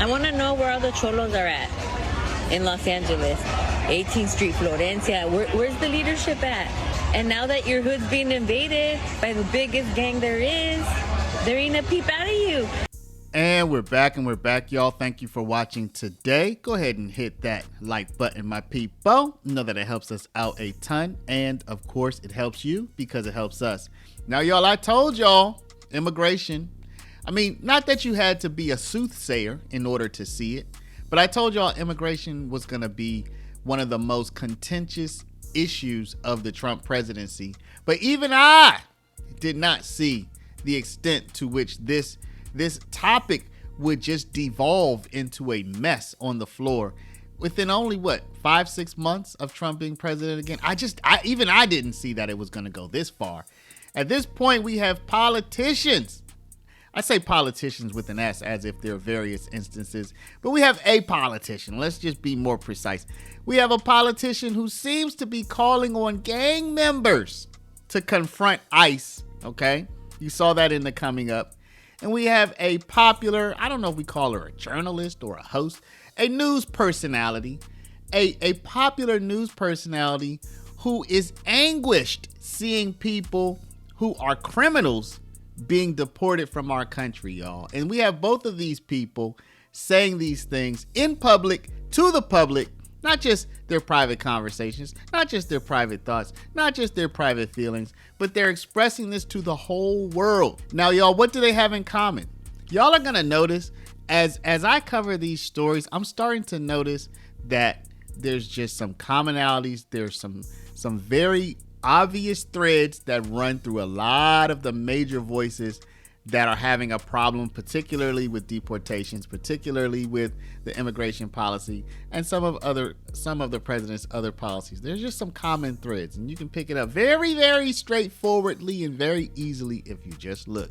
I want to know where all the cholos are at in Los Angeles. 18th Street, Florencia. Where's the leadership at? And now that your hood's being invaded by the biggest gang there ain't a peep out of you. And we're back, y'all. Thank you for watching today. Go ahead and hit that like button, my people. You know that it helps us out a ton. And, of course, it helps you because it helps us. Now, y'all, I told y'all, immigration. I mean, not that you had to be a soothsayer in order to see it, but I told y'all immigration was going to be one of the most contentious issues of the Trump presidency. But even I did not see the extent to which this topic would just devolve into a mess on the floor within only 5-6 months of Trump being president again. I didn't see that it was going to go this far. At this point, we have politicians. I say politicians with an S as if there are various instances, but we have a politician. Let's just be more precise. We have a politician who seems to be calling on gang members to confront ICE. Okay. You saw that in the coming up. And we have a popular, I don't know if we call her a journalist or a host, a news personality, a popular news personality who is anguished seeing people who are criminals being deported from our country, y'all. And we have both of these people saying these things in public, to the public, not just their private conversations, not just their private thoughts, not just their private feelings, but they're expressing this to the whole world. Now, y'all, what do they have in common? Y'all are going to notice as I cover these stories, I'm starting to notice that there's just some commonalities. There's some very obvious threads that run through a lot of the major voices that are having a problem, particularly with deportations, particularly with the immigration policy, and some of the president's other policies. There's just some common threads, and you can pick it up very, very straightforwardly and very easily if you just look.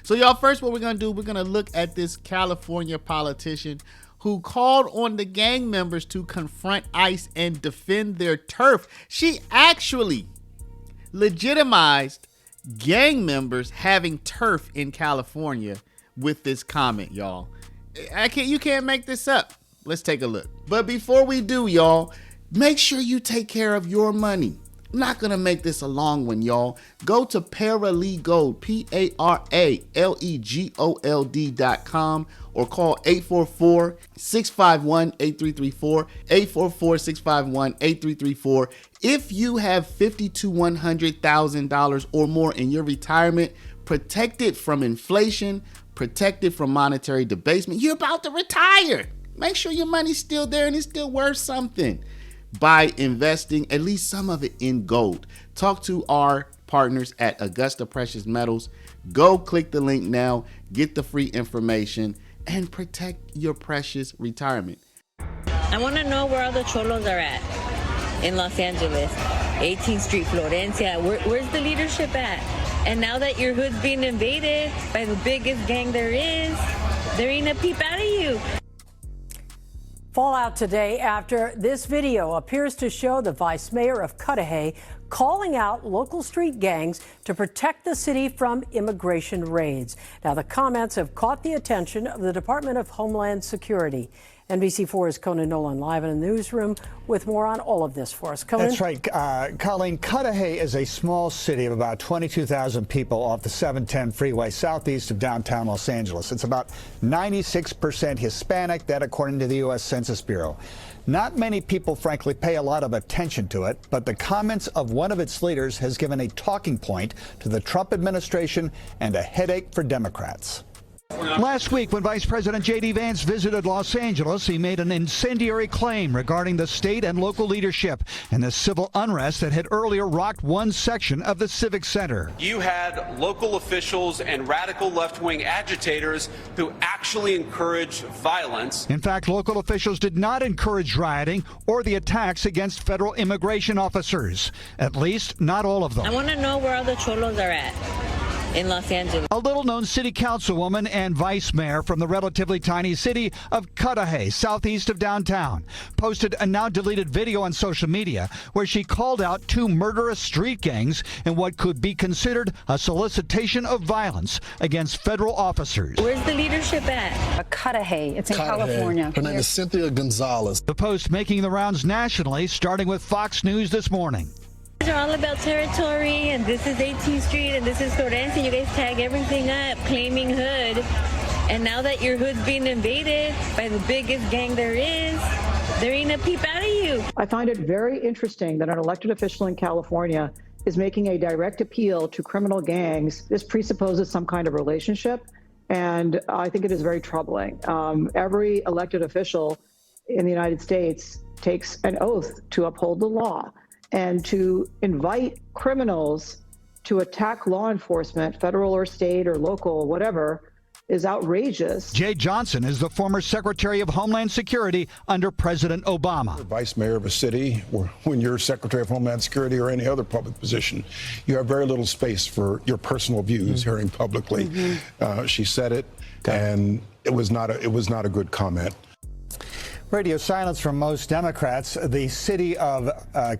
So, y'all, first what we're going to do, we're going to look at this California politician who called on the gang members to confront ICE and defend their turf. She actually legitimized gang members having turf in California with this comment, y'all. You can't make this up. Let's take a look. But before we do, y'all, make sure you take care of your money. I'm not going to make this a long one, y'all. Go to Paralegold, PARALEGOLD.com, or call 844-651-8334, 844-651-8334. If you have $50,000 to $100,000 or more in your retirement, protected from inflation, protected from monetary debasement, you're about to retire. Make sure your money's still there and it's still worth something by investing at least some of it in gold. Talk to our partners at Augusta Precious Metals. Go click the link now, get the free information, and protect your precious retirement. I want to know where all the cholos are at in Los Angeles. 18th Street, Florencia. Where's the leadership at? And now that your hood's being invaded by the biggest gang there ain't a peep out of you. Fallout today after this video appears to show the vice mayor of Cudahy calling out local street gangs to protect the city from immigration raids. Now, the comments have caught the attention of the Department of Homeland Security. NBC4's Conan Nolan live in the newsroom with more on all of this for us. Conan? That's right. Colleen, Cudahy is a small city of about 22,000 people off the 710 freeway southeast of downtown Los Angeles. It's about 96% Hispanic, that according to the U.S. Census Bureau. Not many people, frankly, pay a lot of attention to it, but the comments of one of its leaders has given a talking point to the Trump administration and a headache for Democrats. Last week, when Vice President J.D. Vance visited Los Angeles, he made an incendiary claim regarding the state and local leadership and the civil unrest that had earlier rocked one section of the Civic Center. You had local officials and radical left-wing agitators who actually encouraged violence. In fact, local officials did not encourage rioting or the attacks against federal immigration officers. At least, not all of them. I want to know where all the cholos are at in Los Angeles. A little-known city councilwoman and vice mayor from the relatively tiny city of Cudahy, southeast of downtown, posted a now-deleted video on social media where she called out two murderous street gangs in what could be considered a solicitation of violence against federal officers. Where's the leadership at? Cudahy. It's in Cudahy. California. Her name is Cynthia Gonzalez. The post making the rounds nationally, starting with Fox News this morning. These are all about territory, and this is 18th Street, and this is Florencia. You guys tag everything up, claiming hood. And now that your hood's being invaded by the biggest gang there ain't a peep out of you. I find it very interesting that an elected official in California is making a direct appeal to criminal gangs. This presupposes some kind of relationship, and I think it is very troubling. Every elected official in the United States takes an oath to uphold the law. And to invite criminals to attack law enforcement, federal or state or local, whatever, is outrageous. Jay Johnson is the former Secretary of Homeland Security under President Obama. Vice mayor of a city, or when you're Secretary of Homeland Security or any other public position, you have very little space for your personal views hearing publicly. She said it, and it was not a good comment. Radio silence from most Democrats. The city of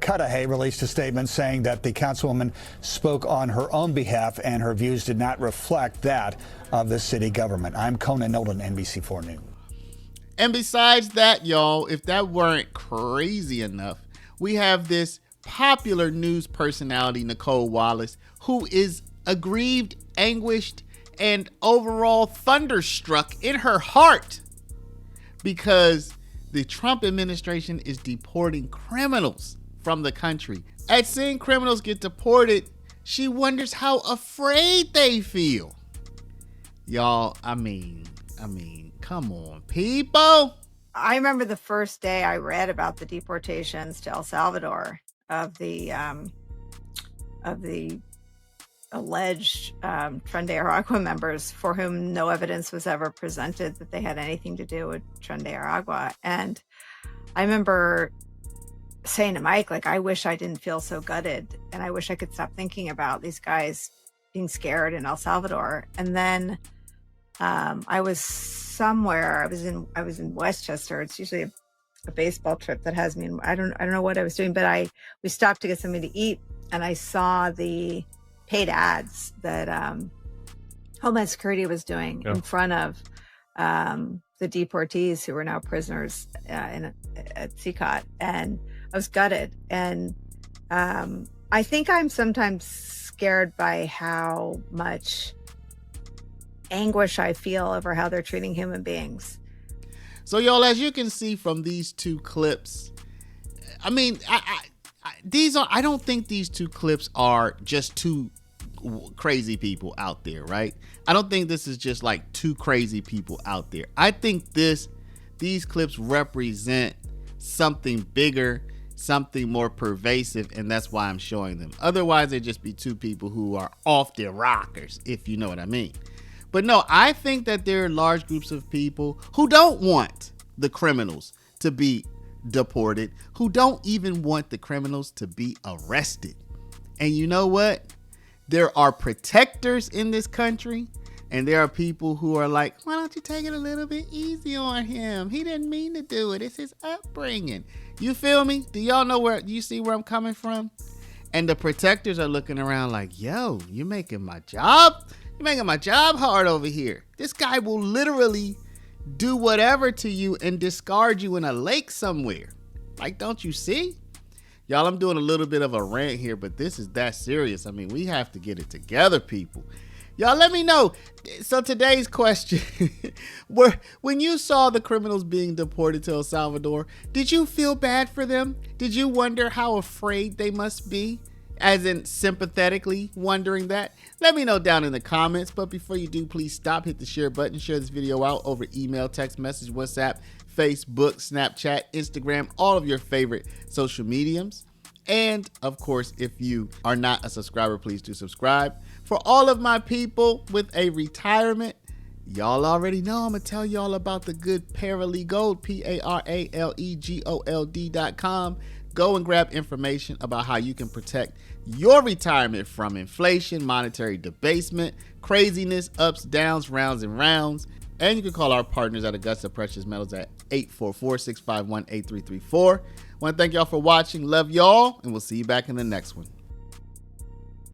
Cudahy released a statement saying that the councilwoman spoke on her own behalf and her views did not reflect that of the city government. I'm Conan Nolan, NBC4 News. And besides that, y'all, if that weren't crazy enough, we have this popular news personality, Nicole Wallace, who is aggrieved, anguished, and overall thunderstruck in her heart because the Trump administration is deporting criminals from the country. At seeing criminals get deported, she wonders how afraid they feel. Y'all, I mean, come on, people. I remember the first day I read about the deportations to El Salvador of the alleged Tren de Aragua members for whom no evidence was ever presented that they had anything to do with Tren de Aragua. And I remember saying to Mike, like, I wish I didn't feel so gutted, and I wish I could stop thinking about these guys being scared in El Salvador. And then I was somewhere. I was in Westchester. It's usually a baseball trip that has me. I don't know what I was doing, but we stopped to get something to eat, and I saw the paid ads that Homeland Security was doing in front of the deportees who were now prisoners at CCOT, and I was gutted. And I think I'm sometimes scared by how much anguish I feel over how they're treating human beings. So, y'all, as you can see from these two clips, I mean, I don't think these two clips are just two crazy people out there, right? I don't think this is just like two crazy people out there. I think these clips represent something bigger, something more pervasive, and that's why I'm showing them. Otherwise, they'd just be two people who are off their rockers, if you know what I mean. But no, I think that there are large groups of people who don't want the criminals to be deported, who don't even want the criminals to be arrested. And you know what? There are protectors in this country, and there are people who are like, why don't you take it a little bit easy on him? He didn't mean to do it. It's his upbringing. You feel me? Do y'all know do you see where I'm coming from? And the protectors are looking around like, yo, you're making my job hard over here. This guy will literally do whatever to you and discard you in a lake somewhere. Like, don't you see? Y'all, I'm doing a little bit of a rant here, but this is that serious. I mean, we have to get it together, people. Y'all, let me know. So today's question, when you saw the criminals being deported to El Salvador, did you feel bad for them? Did you wonder how afraid they must be? As in sympathetically wondering that? Let me know down in the comments. But before you do, please stop, hit the share button, share this video out over email, text message, WhatsApp, Facebook, Snapchat, Instagram, all of your favorite social mediums. And of course, if you are not a subscriber, please do subscribe. For all of my people with a retirement, y'all already know I'm gonna tell y'all about the good Paralegold, PARALEGOLD.com. Go and grab information about how you can protect your retirement from inflation, monetary debasement, craziness, ups, downs, rounds, and rounds. And you can call our partners at Augusta Precious Metals at 844-651-8334. I want to thank y'all for watching. Love y'all, and we'll see you back in the next one.